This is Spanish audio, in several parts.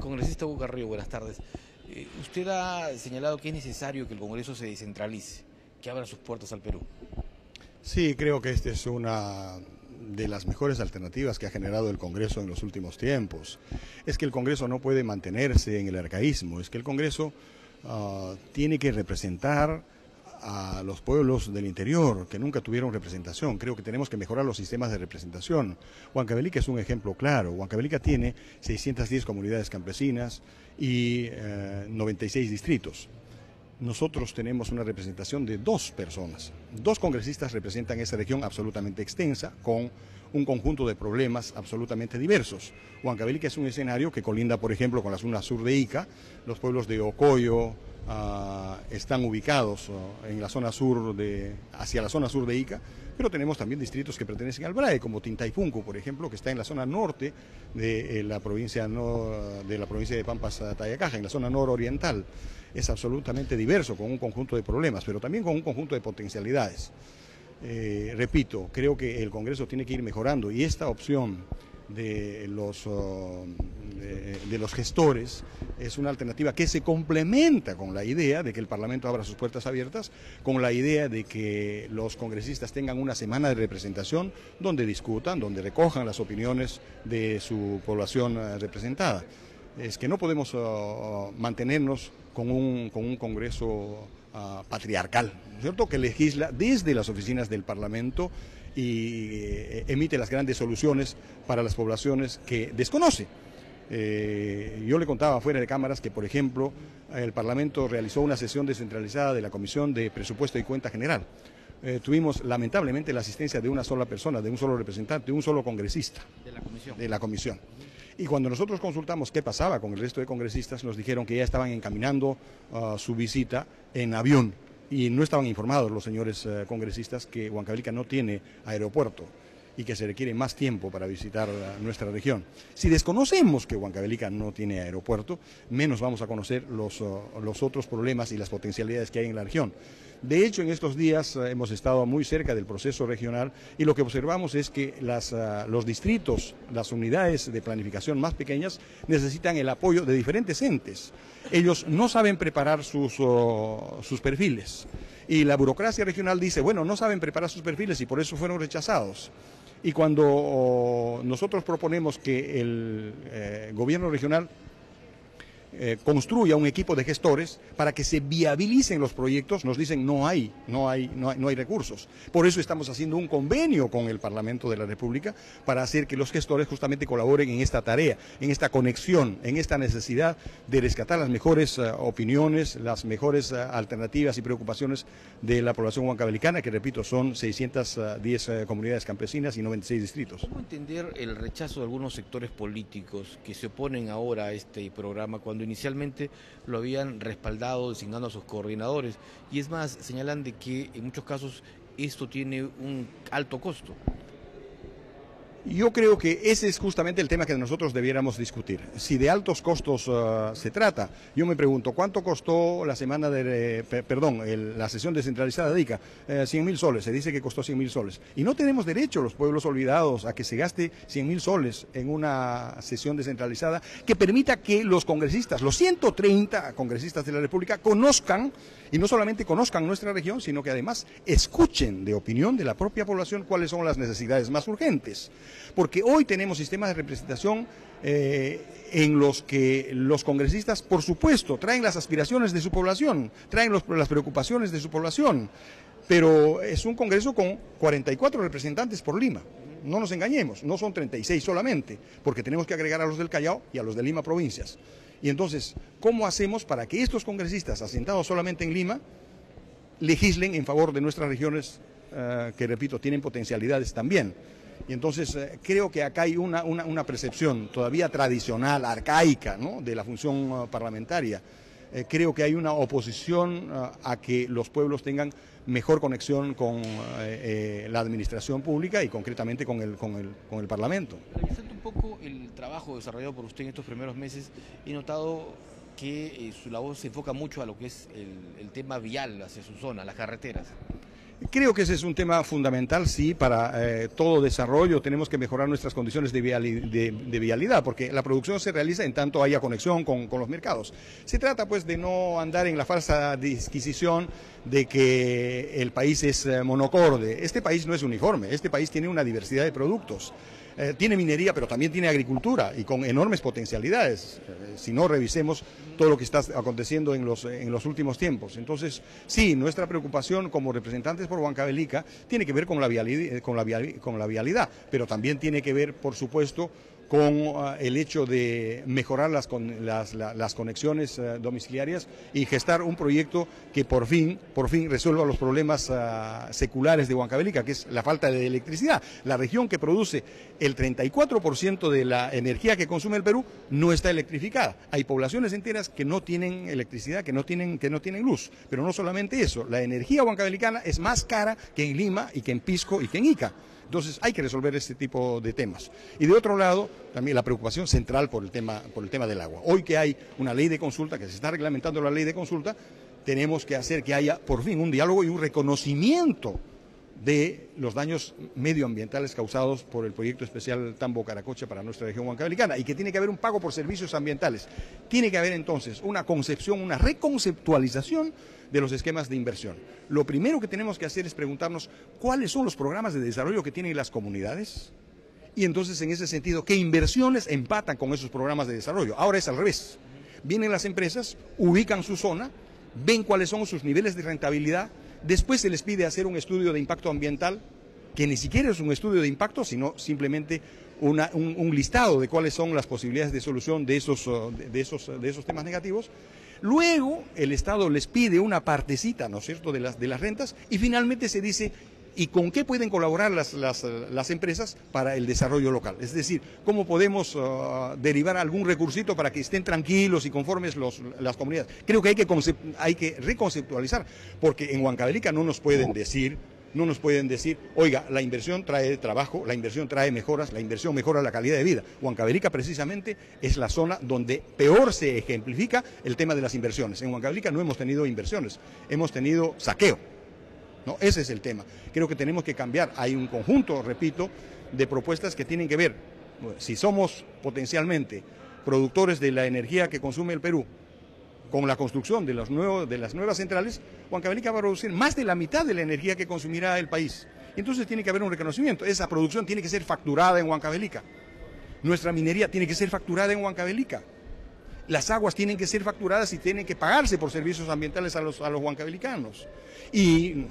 Congresista Hugo Carrillo, buenas tardes. Usted ha señalado que es necesario que el Congreso se descentralice, que abra sus puertas al Perú. Sí, creo que esta es una de las mejores alternativas que ha generado el Congreso en los últimos tiempos. Es que el Congreso no puede mantenerse en el arcaísmo, es que el Congreso tiene que representar a los pueblos del interior que nunca tuvieron representación. Creo que tenemos que mejorar los sistemas de representación. Huancavelica es un ejemplo claro. Huancavelica tiene 610 comunidades campesinas y 96 distritos. Nosotros tenemos una representación de 2 personas. 2 congresistas representan esa región absolutamente extensa, con un conjunto de problemas absolutamente diversos. Huancavelica es un escenario que colinda, por ejemplo, con la zona sur de Ica. Los pueblos de Ocoyo están ubicados en la zona sur hacia la zona sur de Ica, pero tenemos también distritos que pertenecen al BRAE, como Tintayfunco, por ejemplo, que está en la zona norte de la provincia de Pampas, Tayacaja, en la zona nororiental. Es absolutamente diverso, con un conjunto de problemas, pero también con un conjunto de potencialidades. Repito, creo que el Congreso tiene que ir mejorando y esta opción de los gestores es una alternativa que se complementa con la idea de que el Parlamento abra sus puertas abiertas, con la idea de que los congresistas tengan una semana de representación donde discutan, donde recojan las opiniones de su población representada. Es que no podemos mantenernos con un Congreso patriarcal, ¿no es cierto?, que legisla desde las oficinas del Parlamento y emite las grandes soluciones para las poblaciones que desconoce. Yo le contaba fuera de cámaras que, por ejemplo, el Parlamento realizó una sesión descentralizada de la Comisión de Presupuesto y Cuenta General. Tuvimos lamentablemente la asistencia de una sola persona, de un solo representante, de un solo congresista de la comisión. Y cuando nosotros consultamos qué pasaba con el resto de congresistas, nos dijeron que ya estaban encaminando su visita en avión y no estaban informados los señores congresistas que Huancavelica no tiene aeropuerto y que se requiere más tiempo para visitar nuestra región. Si desconocemos que Huancavelica no tiene aeropuerto, menos vamos a conocer los otros problemas y las potencialidades que hay en la región. De hecho, en estos días hemos estado muy cerca del proceso regional y lo que observamos es que los distritos, las unidades de planificación más pequeñas necesitan el apoyo de diferentes entes. Ellos no saben preparar sus perfiles y la burocracia regional dice, bueno, no saben preparar sus perfiles y por eso fueron rechazados. Y cuando nosotros proponemos que el gobierno regional construya un equipo de gestores para que se viabilicen los proyectos, nos dicen no hay recursos. Por eso estamos haciendo un convenio con el Parlamento de la República para hacer que los gestores justamente colaboren en esta tarea, en esta conexión, en esta necesidad de rescatar las mejores opiniones, las mejores alternativas y preocupaciones de la población huancavelicana, que repito, son 610 comunidades campesinas y 96 distritos. ¿Cómo entender el rechazo de algunos sectores políticos que se oponen ahora a este programa cuando inicialmente lo habían respaldado designando a sus coordinadores? Y es más, señalan de que en muchos casos esto tiene un alto costo. Yo creo que ese es justamente el tema que nosotros debiéramos discutir. Si de altos costos se trata, yo me pregunto, ¿cuánto costó la semana la sesión descentralizada de ICA? 100.000 soles, se dice que costó 100.000 soles. Y no tenemos derecho, los pueblos olvidados, a que se gaste 100.000 soles en una sesión descentralizada que permita que los congresistas, los 130 congresistas de la República, conozcan, y no solamente conozcan nuestra región, sino que además escuchen de opinión de la propia población cuáles son las necesidades más urgentes. Porque hoy tenemos sistemas de representación en los que los congresistas, por supuesto, traen las aspiraciones de su población, traen las preocupaciones de su población, pero es un Congreso con 44 representantes por Lima. No nos engañemos, no son 36 solamente, porque tenemos que agregar a los del Callao y a los de Lima provincias. Y entonces, ¿cómo hacemos para que estos congresistas, asentados solamente en Lima, legislen en favor de nuestras regiones que, repito, tienen potencialidades también? Y entonces creo que acá hay una percepción todavía tradicional, arcaica, ¿no?, de la función parlamentaria. Creo que hay una oposición a que los pueblos tengan mejor conexión con la administración pública y concretamente con el Parlamento. Revisando un poco el trabajo desarrollado por usted en estos primeros meses, he notado que su labor se enfoca mucho a lo que es el tema vial hacia su zona, las carreteras. Creo que ese es un tema fundamental, sí, para todo desarrollo. Tenemos que mejorar nuestras condiciones de vialidad, porque la producción se realiza en tanto haya conexión con los mercados. Se trata, pues, de no andar en la falsa disquisición de que el país es monocorde. Este país no es uniforme, este país tiene una diversidad de productos. Tiene minería, pero también tiene agricultura y con enormes potencialidades. Si no, revisemos todo lo que está aconteciendo en los últimos tiempos. Entonces, sí, nuestra preocupación como representantes por Huancavelica tiene que ver con la vialidad, pero también tiene que ver, por supuesto, con el hecho de mejorar las conexiones domiciliarias y gestar un proyecto que por fin resuelva los problemas seculares de Huancavelica, que es la falta de electricidad. La región que produce el 34% de la energía que consume el Perú no está electrificada. Hay poblaciones enteras que no tienen electricidad, que no tienen luz. Pero no solamente eso, la energía huancavelicana es más cara que en Lima y que en Pisco y que en Ica. Entonces hay que resolver este tipo de temas. Y de otro lado, también la preocupación central por el tema del agua. Hoy que hay una ley de consulta, que se está reglamentando la ley de consulta, tenemos que hacer que haya por fin un diálogo y un reconocimiento de los daños medioambientales causados por el proyecto especial Tambo-Caracocha para nuestra región huancavelicana, y que tiene que haber un pago por servicios ambientales. Tiene que haber entonces una concepción, una reconceptualización de los esquemas de inversión. Lo primero que tenemos que hacer es preguntarnos cuáles son los programas de desarrollo que tienen las comunidades y entonces en ese sentido qué inversiones empatan con esos programas de desarrollo. Ahora es al revés. Vienen las empresas, ubican su zona, ven cuáles son sus niveles de rentabilidad, después se les pide hacer un estudio de impacto ambiental, que ni siquiera es un estudio de impacto, sino simplemente un listado de cuáles son las posibilidades de solución de esos temas negativos. Luego el Estado les pide una partecita, ¿no es cierto?, de las rentas, y finalmente se dice ¿y con qué pueden colaborar las empresas para el desarrollo local? Es decir, ¿cómo podemos derivar algún recursito para que estén tranquilos y conformes las comunidades? Creo que hay que reconceptualizar, porque en Huancavelica no nos pueden decir, oiga, la inversión trae trabajo, la inversión trae mejoras, la inversión mejora la calidad de vida. Huancavelica precisamente es la zona donde peor se ejemplifica el tema de las inversiones. En Huancavelica no hemos tenido inversiones, hemos tenido saqueo. ¿No? Ese es el tema. Creo que tenemos que cambiar. Hay un conjunto, repito, de propuestas que tienen que ver, si somos potencialmente productores de la energía que consume el Perú, con la construcción de las nuevas centrales, Huancavelica va a producir más de la mitad de la energía que consumirá el país. Entonces tiene que haber un reconocimiento. Esa producción tiene que ser facturada en Huancavelica. Nuestra minería tiene que ser facturada en Huancavelica. Las aguas tienen que ser facturadas y tienen que pagarse por servicios ambientales a los huancavelicanos. Y,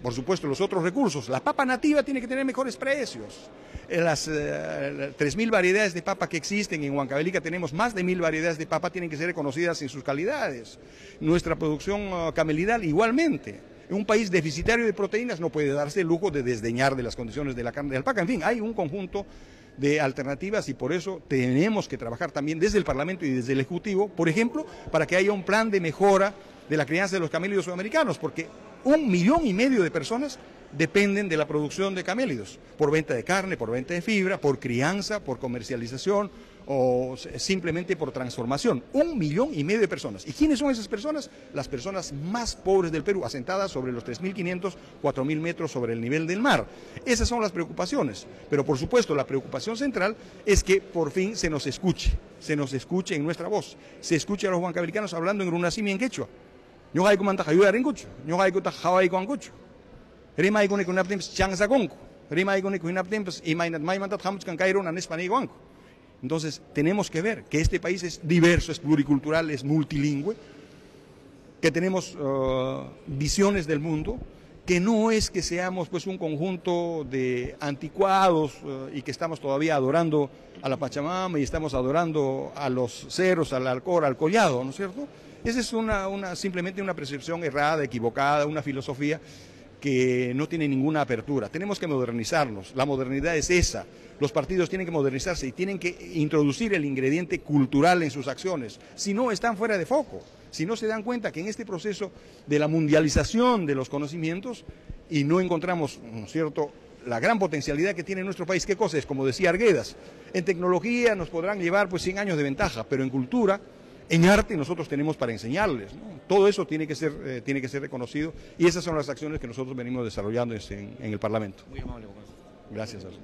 por supuesto, los otros recursos. La papa nativa tiene que tener mejores precios. Las 3.000 variedades de papa que existen en Huancavelica, tenemos más de 1.000 variedades de papa, tienen que ser reconocidas en sus calidades. Nuestra producción camelidal igualmente. En un país deficitario de proteínas no puede darse el lujo de desdeñar de las condiciones de la carne de alpaca. En fin, hay un conjunto de alternativas y por eso tenemos que trabajar también desde el Parlamento y desde el Ejecutivo, por ejemplo, para que haya un plan de mejora de la crianza de los camélidos sudamericanos, porque 1,5 millones de personas dependen de la producción de camélidos, por venta de carne, por venta de fibra, por crianza, por comercialización o simplemente por transformación. 1,5 millones de personas. ¿Y quiénes son esas personas? Las personas más pobres del Perú, asentadas sobre los 3.500, 4.000 metros sobre el nivel del mar. Esas son las preocupaciones. Pero por supuesto la preocupación central es que por fin se nos escuche en nuestra voz, se escuche a los huancavelicanos hablando en runasimi en quechua. Yo hay como ayuda en cucho, yo hay como hawai con cucho. Rima hay con unaptemps changsa conco. Rima hay con unaptemps y mainat maimantat hamuch kan cairo nan espanigo. Entonces tenemos que ver que este país es diverso, es pluricultural, es multilingüe, que tenemos visiones del mundo, que no es que seamos pues un conjunto de anticuados y que estamos todavía adorando a la Pachamama y estamos adorando a los cerros, al Alcor, al Collado, ¿no es cierto? Esa es simplemente una percepción errada, equivocada, una filosofía que no tiene ninguna apertura. Tenemos que modernizarnos, la modernidad es esa. Los partidos tienen que modernizarse y tienen que introducir el ingrediente cultural en sus acciones. Si no, están fuera de foco. Si no se dan cuenta que en este proceso de la mundialización de los conocimientos y no encontramos, ¿no es cierto?, la gran potencialidad que tiene nuestro país. ¿Qué cosa es? Como decía Arguedas, en tecnología nos podrán llevar pues 100 años de ventaja, pero en cultura en arte nosotros tenemos para enseñarles, ¿no? Todo eso tiene que ser reconocido y esas son las acciones que nosotros venimos desarrollando en el Parlamento. Muy amable, Gracias, Arce.